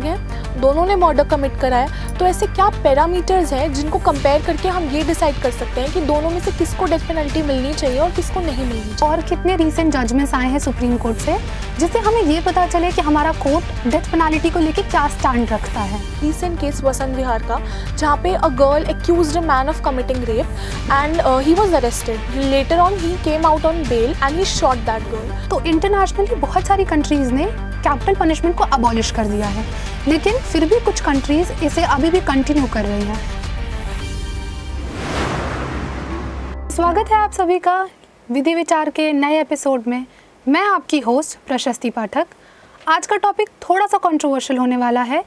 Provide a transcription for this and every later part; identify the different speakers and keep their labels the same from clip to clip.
Speaker 1: लोग हैं, दोनों ने मर्डर कमिट करा है, तो ऐसे क्या पैरामीटर्स हैं जिनको कंपेयर करके हम ये डिसाइड कर सकते हैं कि दोनों में से किसको डेथ पेनल्टी मिलनी चाहिए और किसको नहीं मिलनी चाहिए।
Speaker 2: और कितने रीसेंट जजमेंट्स आए हैं सुप्रीम कोर्ट से जिससे हमें ये पता चले कि हमारा कोर्ट डेथ पेनल्टी को लेकर क्या स्टैंड रखता है।
Speaker 1: रिसेंट केस वसंत विहार का, जहाँ पे a girl accused a man of committing rape and he was arrested. Later on he came out on bail and he shot that girl.
Speaker 2: तो इंटरनेशनली बहुत सारी कंट्रीज़ ने कैपिटल पनिशमेंट को अबॉलिश कर दिया है, लेकिन फिर भी कुछ कंट्रीज़ इसे अभी भी कंटिन्यू कर रही हैं। स्वागत है आप सभी का विधि विचार के नए एपिसोड में। मैं आपकी होस्ट प्रशस्ति पाठक। आज का टॉपिक थोड़ा सा कंट्रोवर्शियल होने वाला है,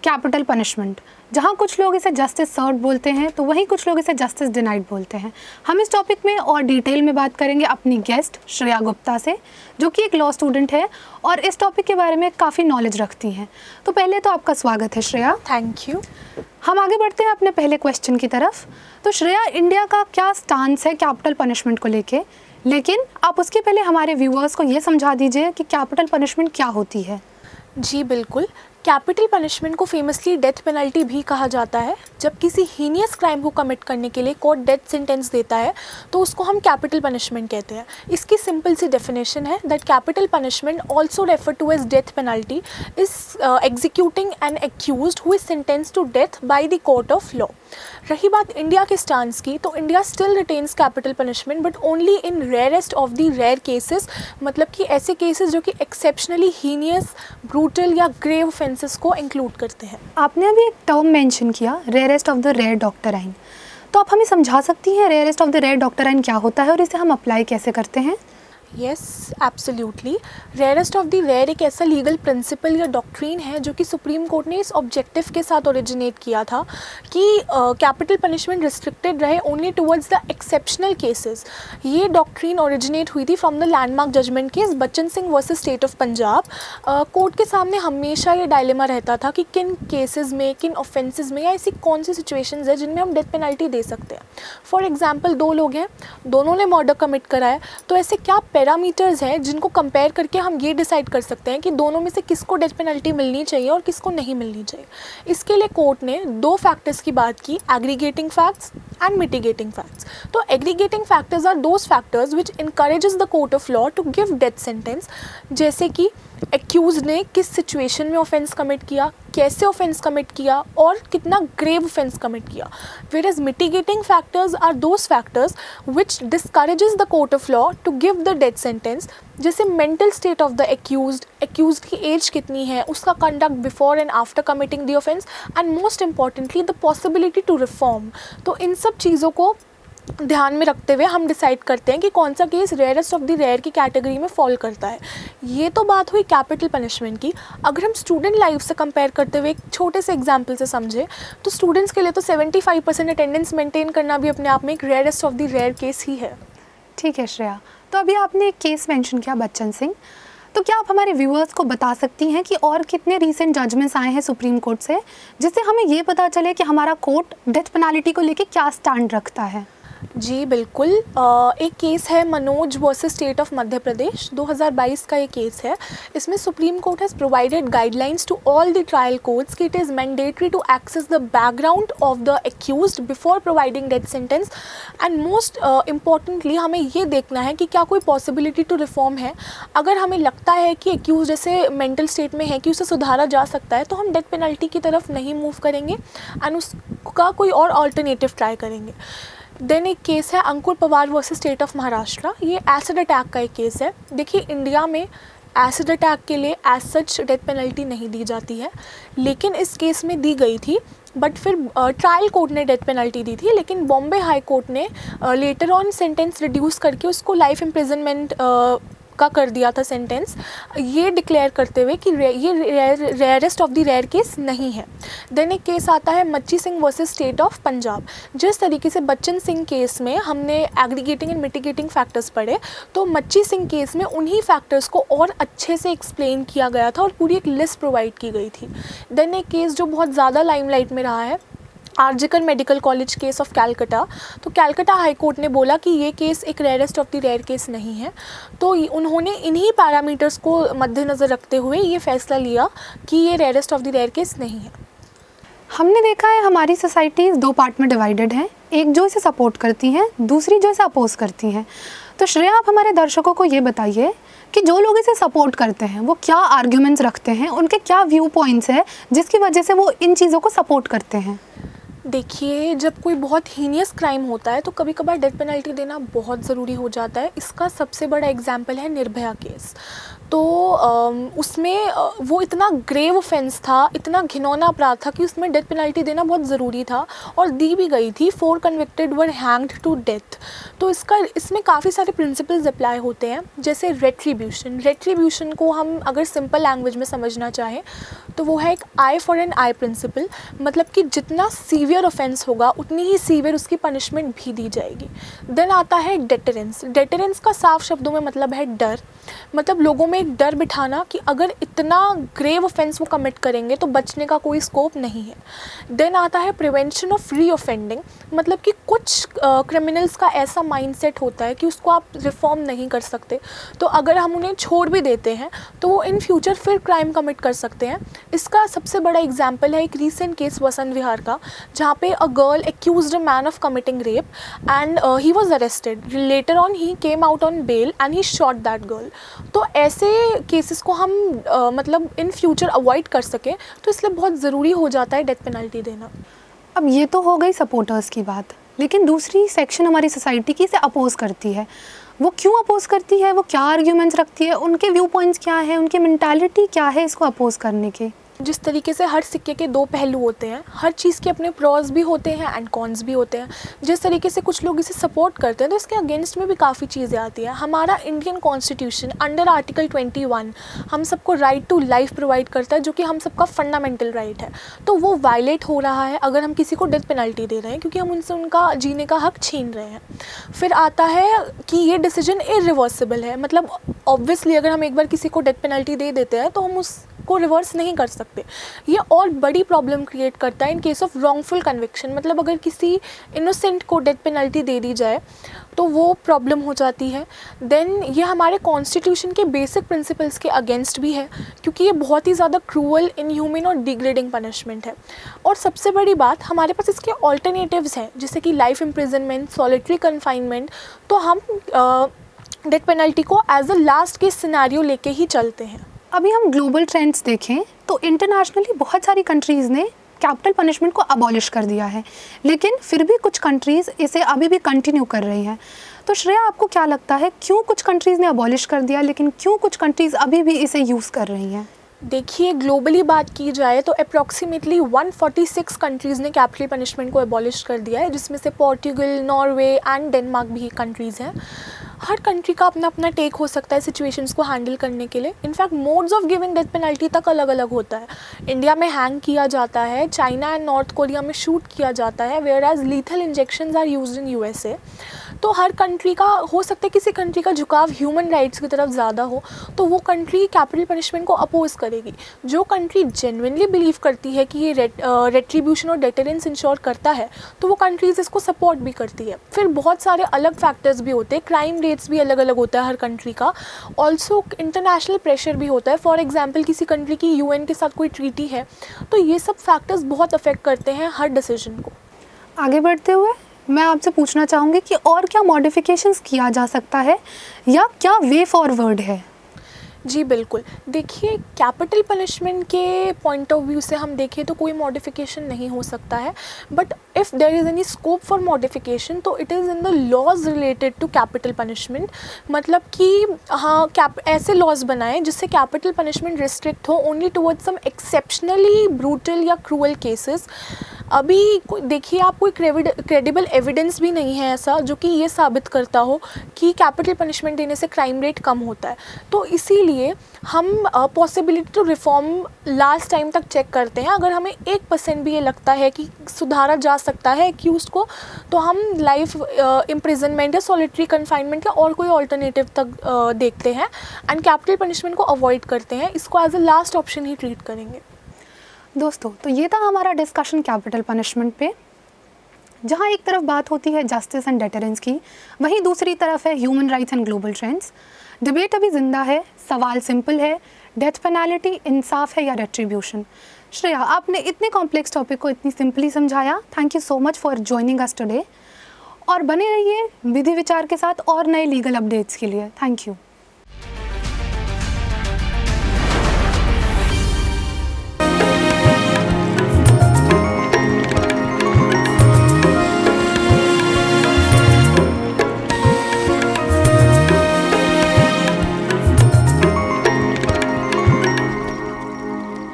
Speaker 2: कैपिटल पनिशमेंट। जहाँ कुछ लोग इसे जस्टिस सर्व्ड बोलते हैं तो वहीं कुछ लोग इसे जस्टिस डिनाइड बोलते हैं। हम इस टॉपिक में और डिटेल में बात करेंगे अपनी गेस्ट श्रेया गुप्ता से, जो कि एक लॉ स्टूडेंट है और इस टॉपिक के बारे में काफ़ी नॉलेज रखती हैं। तो पहले तो आपका स्वागत है श्रेया।
Speaker 1: Thank you.
Speaker 2: हम आगे बढ़ते हैं अपने पहले क्वेश्चन की तरफ। तो श्रेया, इंडिया का क्या स्टांस है कैपिटल पनिशमेंट को लेके, लेकिन आप उसके पहले हमारे व्यूअर्स को ये समझा दीजिए कि कैपिटल पनिशमेंट क्या होती है।
Speaker 1: जी बिल्कुल। कैपिटल पनिशमेंट को फेमसली डेथ पेनल्टी भी कहा जाता है। जब किसी हीनियस क्राइम को कमिट करने के लिए कोर्ट डेथ सेंटेंस देता है तो उसको हम कैपिटल पनिशमेंट कहते हैं। इसकी सिंपल सी डेफिनेशन है that capital punishment also refer to as death penalty is executing an accused who is sentenced to death by the court of law. रही बात इंडिया के स्टांस की, तो India still retains capital punishment but only in rarest of the rare cases, मतलब कि ऐसे cases जो कि एक्सेप्शनली हीनियस, ब्रूटल या ग्रेव ऑफेंसेस को इंक्लूड करते हैं।
Speaker 2: आपने अभी एक टर्म मेंशन किया, rarest of the rare doctrine. तो आप हमें समझा सकती हैं rarest of the rare doctrine क्या होता है और इसे हम अप्लाई कैसे करते हैं?
Speaker 1: Yes absolutely. Rarest of the rare एक ऐसा लीगल प्रिंसिपल या डॉक्ट्रीन है जो कि सुप्रीम कोर्ट ने इस ऑब्जेक्टिव के साथ ओरिजिनेट किया था कि कैपिटल पनिशमेंट रिस्ट्रिक्टेड रहे only towards the exceptional cases. ये डॉक्ट्रीन ओरिजिनेट हुई थी from the landmark judgment case Bachan Singh versus state of Punjab. Court के सामने हमेशा ये डायलेमा रहता था कि किन केसेस में, किन ऑफेंसेस में या ऐसी कौन सी सिचुएशंस है जिनमें हम डेथ पेनल्टी दे सकते हैं। फॉर एग्जाम्पल, दो लोग हैं, दोनों ने मर्डर कमिट करा है, तो ऐसे क्या पैरामीटर्स हैं जिनको कंपेयर करके हम ये डिसाइड कर सकते हैं कि दोनों में से किसको डेथ पेनल्टी मिलनी चाहिए और किसको नहीं मिलनी चाहिए। इसके लिए कोर्ट ने दो फैक्टर्स की बात की, aggregating facts and mitigating facts. तो aggregating factors are those factors which encourages the court of law to give death sentence, जैसे कि एक्यूज ने किस सिचुएशन में ऑफेंस कमिट किया, कैसे ऑफेंस कमिट किया और कितना ग्रेव ऑफेंस कमिट किया। Whereas mitigating factors are those factors which discourages the court of law to give the death sentence, जैसे mental state of the accused की एज कितनी है, उसका conduct before and after committing the offense, and most importantly the possibility to reform। तो इन सब चीज़ों को ध्यान में रखते हुए हम डिसाइड करते हैं कि कौन सा case rarest of the rare की कैटेगरी में फॉल करता है। ये तो बात हुई कैपिटल पनिशमेंट की। अगर हम स्टूडेंट लाइफ से कंपेयर करते हुए एक छोटे से एग्जांपल से समझे तो स्टूडेंट्स के लिए तो 75% अटेंडेंस मेंटेन करना भी अपने आप में एक rarest of the rare case ही है।
Speaker 2: ठीक है श्रेया, तो अभी आपने एक केस मेंशन किया बच्चन सिंह, तो क्या आप हमारे व्यूअर्स को बता सकती हैं कि और कितने रीसेंट जजमेंट्स आए हैं सुप्रीम कोर्ट से जिससे हमें ये पता चले कि हमारा कोर्ट डेथ पेनल्टी को लेकर क्या स्टैंड रखता है?
Speaker 1: जी बिल्कुल। एक केस है Manoj versus state of Madhya Pradesh, 2022 का ये केस है। इसमें supreme court has provided guidelines to all the trial courts कि it is mandatory to access the background of the accused before providing death sentence, and most importantly हमें ये देखना है कि क्या कोई पॉसिबिलिटी टू रिफॉर्म है। अगर हमें लगता है कि एक्यूज जैसे मेंटल स्टेट में है कि उसे सुधारा जा सकता है तो हम डेथ पेनल्टी की तरफ नहीं मूव करेंगे एंड उसका कोई और अल्टरनेटिव ट्राई करेंगे। देन एक केस है Ankur Pawar versus state of Maharashtra. ये एसिड अटैक का एक केस है। देखिए, इंडिया में एसिड अटैक के लिए एज सच डेथ पेनल्टी नहीं दी जाती है, लेकिन इस केस में दी गई थी। बट फिर ट्रायल कोर्ट ने डेथ पेनल्टी दी थी, लेकिन बॉम्बे हाई कोर्ट ने लेटर ऑन सेंटेंस रिड्यूस करके उसको लाइफ इम्प्रिजनमेंट का कर दिया था सेंटेंस, ये डिक्लेयर करते हुए कि ये rarest of the rare case नहीं है। देन एक केस आता है Machhi Singh versus state of Punjab. जिस तरीके से बच्चन सिंह केस में हमने एग्रीगेटिंग एंड मिटिगेटिंग फैक्टर्स पढ़े, तो मच्छी सिंह केस में उन्हीं फैक्टर्स को और अच्छे से एक्सप्लेन किया गया था और पूरी एक लिस्ट प्रोवाइड की गई थी। देन एक केस जो बहुत ज़्यादा लाइमलाइट में रहा है, RG Kar medical college case of Calcutta. तो कैलकटा हाई कोर्ट ने बोला कि ये केस एक rarest of the rare case नहीं है। तो उन्होंने इन्हीं पैरामीटर्स को मद्देनज़र रखते हुए ये फैसला लिया कि ये rarest of the rare case नहीं है।
Speaker 2: हमने देखा है हमारी सोसाइटी 2 पार्ट में डिवाइडेड है, एक जो इसे सपोर्ट करती हैं, दूसरी जो इसे अपोज करती हैं। तो श्रेया, आप हमारे दर्शकों को ये बताइए कि जो लोग इसे सपोर्ट करते हैं वो क्या आर्ग्यूमेंट्स रखते हैं, उनके क्या व्यू पॉइंट्स हैं जिसकी वजह से वो इन चीज़ों को सपोर्ट करते हैं।
Speaker 1: देखिए, जब कोई बहुत हीनियस क्राइम होता है तो कभी कभार डेथ पेनल्टी देना बहुत ज़रूरी हो जाता है। इसका सबसे बड़ा एग्जाम्पल है निर्भया केस। तो उसमें वो इतना ग्रेव ऑफेंस था, इतना घिनौना अपराध था कि उसमें डेथ पेनल्टी देना बहुत ज़रूरी था और दी भी गई थी। 4 convicted were hanged to death. तो इसमें काफ़ी सारे प्रिंसिपल्स अप्लाई होते हैं, जैसे रेट्रीब्यूशन को हम अगर सिंपल लैंग्वेज में समझना चाहें तो वो है एक I for an I principal. मतलब कि जितना सीवियर ऑफेंस होगा उतनी ही सीवियर उसकी पनिशमेंट भी दी जाएगी। देन आता है डेटरेंस का साफ शब्दों में मतलब है डर। मतलब लोगों में एक डर बिठाना कि अगर इतना ग्रेव ऑफेंस वो कमिट करेंगे तो बचने का कोई स्कोप नहीं है। देन आता है प्रिवेंशन ऑफ री ऑफेंडिंग। मतलब कि कुछ क्रिमिनल्स का ऐसा माइंडसेट होता है कि उसको आप रिफॉर्म नहीं कर सकते, तो अगर हम उन्हें छोड़ भी देते हैं तो वो इन फ्यूचर फिर क्राइम कमिट कर सकते हैं। इसका सबसे बड़ा एग्जाम्पल है एक रीसेंट केस वसंत विहार का, जहाँ पे a girl accused a man of committing rape and he was arrested. Later on he came out on bail and he shot that girl. तो ऐसे केसेस को हम मतलब इन फ्यूचर अवॉइड कर सकें, तो इसलिए बहुत ज़रूरी हो जाता है डेथ पेनल्टी देना।
Speaker 2: अब ये तो हो गई सपोर्टर्स की बात, लेकिन दूसरी सेक्शन हमारी सोसाइटी की इसे अपोज करती है। वो क्यों अपोज करती है, वो क्या आर्ग्यूमेंट्स रखती है, उनके व्यू पॉइंट्स क्या है, उनकी मेंटालिटी क्या है इसको अपोज करने के।
Speaker 1: जिस तरीके से हर सिक्के के 2 पहलू होते हैं, हर चीज़ के अपने प्रॉस भी होते हैं एंड कॉन्स भी होते हैं। जिस तरीके से कुछ लोग इसे सपोर्ट करते हैं तो इसके अगेंस्ट में भी काफ़ी चीज़ें आती हैं। हमारा इंडियन कॉन्स्टिट्यूशन अंडर आर्टिकल 21 हम सबको राइट टू लाइफ प्रोवाइड करता है, जो कि हम सबका फंडामेंटल राइट है। तो वो वायलेट हो रहा है अगर हम किसी को डेथ पेनल्टी दे रहे हैं, क्योंकि हम उनसे उनका जीने का हक छीन रहे हैं। फिर आता है कि ये डिसीजन इरिवर्सिबल है। मतलब ऑब्वियसली अगर हम एक बार किसी को डेथ पेनल्टी दे देते हैं तो हम को रिवर्स नहीं कर सकते। ये और बड़ी प्रॉब्लम क्रिएट करता है in case of wrongful conviction. मतलब अगर किसी इनोसेंट को डेथ पेनल्टी दे दी जाए तो वो प्रॉब्लम हो जाती है। देन ये हमारे कॉन्स्टिट्यूशन के बेसिक प्रिंसिपल्स के अगेंस्ट भी है, क्योंकि ये बहुत ही ज़्यादा क्रूअल, इनह्यूमन और डिग्रेडिंग पनिशमेंट है। और सबसे बड़ी बात, हमारे पास इसके ऑल्टरनेटिव्स हैं, जैसे कि लाइफ इम्प्रिजनमेंट, सॉलिटरी कन्फाइनमेंट। तो हम डेथ पेनल्टी को as a last case scenario लेके ही चलते हैं।
Speaker 2: अभी हम ग्लोबल ट्रेंड्स देखें तो इंटरनेशनली बहुत सारी कंट्रीज़ ने कैपिटल पनिशमेंट को अबॉलिश कर दिया है, लेकिन फिर भी कुछ कंट्रीज़ इसे अभी भी कंटिन्यू कर रही हैं। तो श्रेया, आपको क्या लगता है क्यों कुछ कंट्रीज़ ने अबॉलिश कर दिया लेकिन क्यों कुछ कंट्रीज़ अभी भी इसे यूज़ कर रही हैं?
Speaker 1: देखिए, ग्लोबली बात की जाए तो अप्रॉक्सीमेटली 146 कंट्रीज़ ने कैपिटल पनिशमेंट को एबॉलिश कर दिया है, जिसमें से पोर्टुगल, नॉर्वे एंड डेनमार्क भी कंट्रीज़ हैं। हर कंट्री का अपना अपना टेक हो सकता है सिचुएशंस को हैंडल करने के लिए। In fact modes of giving death penalty तक अलग अलग होता है। इंडिया में हैंग किया जाता है, चाइना एंड नॉर्थ कोरिया में शूट किया जाता है, whereas lethal injections are used in USA। तो हर कंट्री का हो सकता है, किसी कंट्री का झुकाव ह्यूमन राइट्स की तरफ ज़्यादा हो तो वो कंट्री कैपिटल पनिशमेंट को अपोज करेगी। जो कंट्री जेन्युइनली बिलीव करती है कि ये रेट्रीब्यूशन और डेटरेंस इंश्योर करता है तो वो कंट्रीज़ इसको सपोर्ट भी करती है। फिर बहुत सारे अलग फैक्टर्स भी होते हैं, क्राइम रेट्स भी अलग अलग होता है हर कंट्री का। ऑल्सो इंटरनेशनल प्रेशर भी होता है। फॉर एग्जाम्पल, किसी कंट्री की UN के साथ कोई ट्रीटी है तो ये सब फैक्टर्स बहुत अफेक्ट करते हैं हर डिसीजन को।
Speaker 2: आगे बढ़ते हुए मैं आपसे पूछना चाहूँगी कि और क्या मॉडिफिकेशंस किया जा सकता है या क्या वे फॉरवर्ड है?
Speaker 1: जी बिल्कुल। देखिए, कैपिटल पनिशमेंट के पॉइंट ऑफ व्यू से हम देखें तो कोई मॉडिफिकेशन नहीं हो सकता है, but if there is any scope for modification तो it is in the laws related to capital punishment. मतलब कि हाँ, ऐसे लॉज बनाएं जिससे कैपिटल पनिशमेंट रिस्ट्रिक्ट हो only towards some exceptionally brutal या क्रूअल केसेस। अभी देखिए, आप कोई क्रेडिबल एविडेंस भी नहीं है ऐसा जो कि ये साबित करता हो कि कैपिटल पनिशमेंट देने से क्राइम रेट कम होता है। तो इसीलिए हम possibility to reform last time तक चेक करते हैं। अगर हमें 1% भी ये लगता है कि सुधारा जा सकता है एक्यूज्ड को, तो हम लाइफ इम्प्रिजनमेंट या सॉलिटरी कन्फाइनमेंट या और कोई ऑल्टरनेटिव तक देखते हैं एंड कैपिटल पनिशमेंट को अवॉइड करते हैं। इसको एज अ लास्ट ऑप्शन ही ट्रीट करेंगे।
Speaker 2: दोस्तों, तो ये था हमारा डिस्कशन कैपिटल पनिशमेंट पे। जहाँ एक तरफ बात होती है जस्टिस एंड डेटरेंस की, वहीं दूसरी तरफ है human rights and global trends. Debate अभी जिंदा है, सवाल सिंपल है, डेथ पेनाल्टी इंसाफ है या रेट्रीब्यूशन। श्रेया, आपने इतने कॉम्प्लेक्स टॉपिक को इतनी सिंपली समझाया। Thank you so much for joining us today. और बने रहिए विधि विचार के साथ और नए लीगल अपडेट्स के लिए। Thank you.